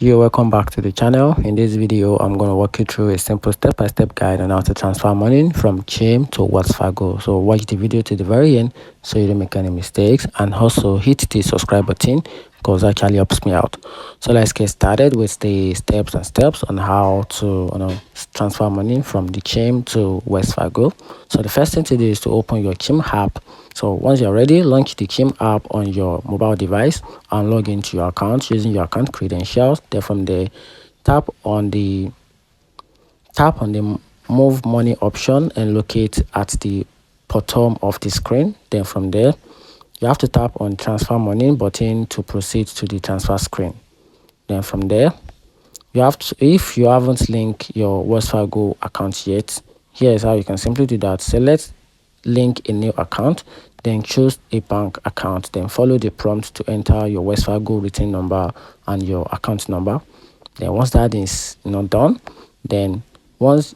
You're welcome back to the channel. In this video, I'm going to walk you through a simple step-by-step guide on how to transfer money from Chime to Wells Fargo. So watch the video to the very end so you don't make any mistakes, and also hit the subscribe button because that actually helps me out. So let's get started with the steps on how to transfer money from the Chime to Wells Fargo. So the first thing to do is to open your Chime app. So once you're ready, launch the Chime app on your mobile device and log into your account using your account credentials. Then from there, tap on the move money option and locate at the bottom of the screen. Then from there, you have to tap on transfer money button to proceed to the transfer screen. Then from there, you have to, if you haven't linked your Wells Fargo account yet, here is how you can simply do that. Select link a new account, then choose a bank account, then follow the prompt to enter your Wells Fargo return number and your account number. Then once that is not done, then once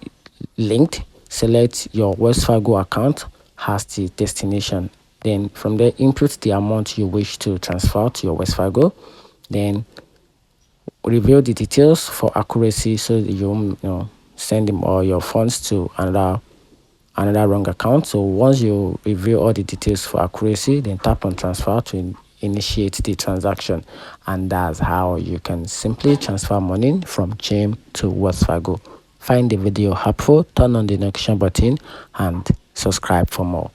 linked, select your Wells Fargo account as the destination. Then from there, input the amount you wish to transfer to your Wells Fargo. Then reveal the details for accuracy so that you send them all your funds to another wrong account. So once you reveal all the details for accuracy, then tap on transfer to initiate the transaction, and that's how you can simply transfer money from Chime to Wells Fargo. Find the video helpful, turn on the notification button and subscribe for more.